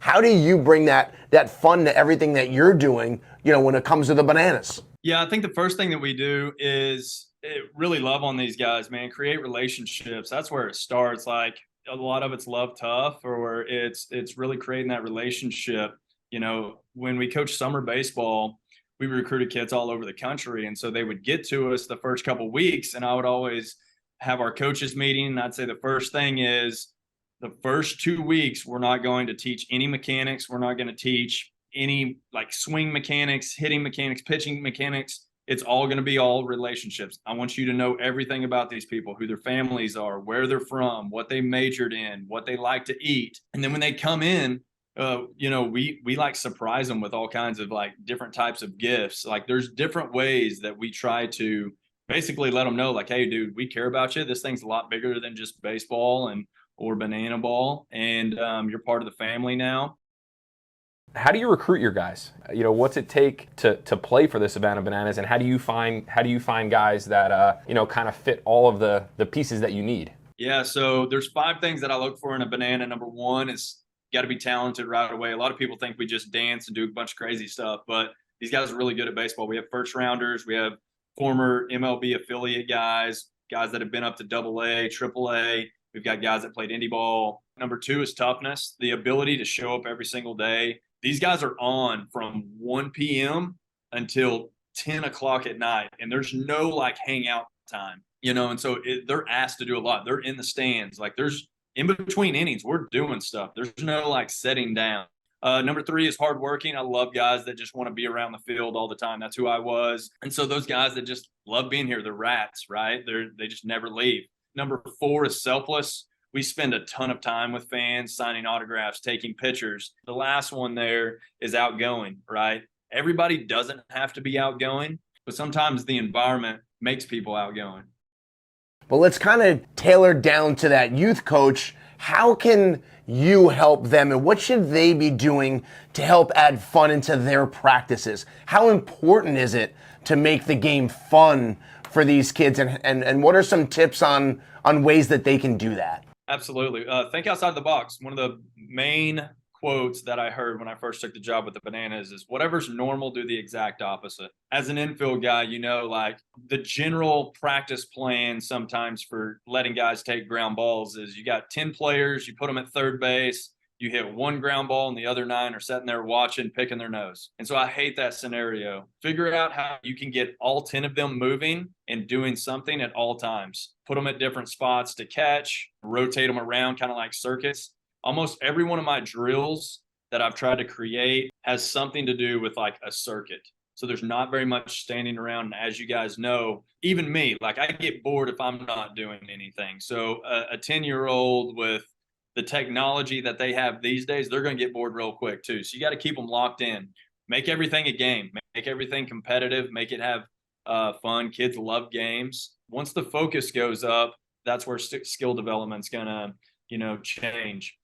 How do you bring that fun to everything that you're doing, when it comes to the Bananas? Yeah, I think the first thing that we do is really love on these guys, man. Create relationships. That's where it starts. Like a lot of it's love tough, or it's really creating that relationship. When we coach summer baseball, we recruited kids all over the country, and so they would get to us the first couple weeks, and I would always have our coaches meeting. And I'd say the first thing is the first 2 weeks, we're not going to teach any mechanics. We're not going to teach any like swing mechanics, hitting mechanics, pitching mechanics. It's all going to be all relationships. I want you to know everything about these people, who their families are, where they're from, what they majored in, what they like to eat. And then when they come in, we like surprise them with all kinds of like different types of gifts. Like there's different ways that we try to basically let them know, like, hey, dude, we care about you. This thing's a lot bigger than just baseball or banana ball, and you're part of the family now. How do you recruit your guys? What's it take to play for the Savannah Bananas, and how do you find guys that kind of fit all of the pieces that you need? Yeah, so there's 5 things that I look for in a banana. Number 1 is got to be talented right away. A lot of people think we just dance and do a bunch of crazy stuff, but these guys are really good at baseball. We have first rounders, we have former MLB affiliate guys that have been up to AA, AAA. We've got guys that played indie ball. Number 2 is toughness, the ability to show up every single day. These guys are on from 1 p.m. until 10 o'clock at night, and there's no like hangout time, and so they're asked to do a lot. They're in the stands. Like there's in between innings, we're doing stuff. There's no like setting down. Number 3 is hardworking. I love guys that just want to be around the field all the time. That's who I was. And so those guys that just love being here, they're rats, right? They just never leave. Number 4 is selfless. We spend a ton of time with fans, signing autographs, taking pictures. The last one there is outgoing, right? Everybody doesn't have to be outgoing, but sometimes the environment makes people outgoing. But let's kind of tailor down to that youth coach. How can you help them, and what should they be doing to help add fun into their practices? How important is it to make the game fun for these kids, and what are some tips on ways that they can do that? Absolutely. Think outside the box. One of the main quotes that I heard when I first took the job with the Bananas is whatever's normal, do the exact opposite. As an infield guy, like the general practice plan sometimes for letting guys take ground balls is you got 10 players, you put them at third base, you hit 1 ground ball and the other 9 are sitting there watching, picking their nose. And so I hate that scenario. Figure out how you can get all 10 of them moving and doing something at all times. Put them at different spots to catch, rotate them around, kind of like circuits. Almost every one of my drills that I've tried to create has something to do with like a circuit. So there's not very much standing around. And as you guys know, even me, like I get bored if I'm not doing anything. So a 10-year-old with the technology that they have these days, they're going to get bored real quick too. So you got to keep them locked in. Make everything a game. Make everything competitive. Make it have fun. Kids love games. Once the focus goes up, that's where skill development's going to, change.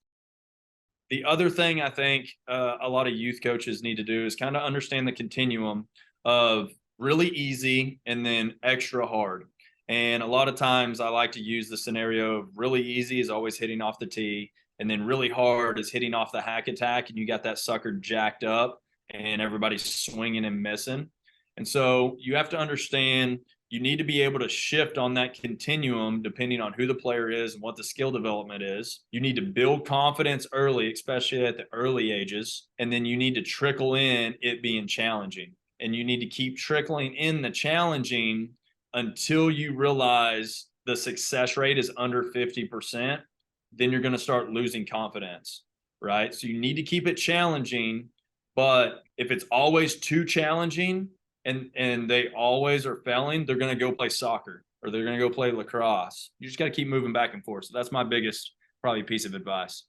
The other thing I think a lot of youth coaches need to do is kind of understand the continuum of really easy and then extra hard. And a lot of times I like to use the scenario of really easy is always hitting off the tee, and then really hard is hitting off the hack attack, and you got that sucker jacked up and everybody's swinging and missing. And so you have to understand you need to be able to shift on that continuum depending on who the player is and what the skill development is. You need to build confidence early, especially at the early ages, and then you need to trickle in it being challenging. And you need to keep trickling in the challenging until you realize the success rate is under 50%, then you're going to start losing confidence, right? So you need to keep it challenging, but if it's always too challenging and they always are failing, they're going to go play soccer or they're going to go play lacrosse. You just got to keep moving back and forth. So that's my biggest probably piece of advice.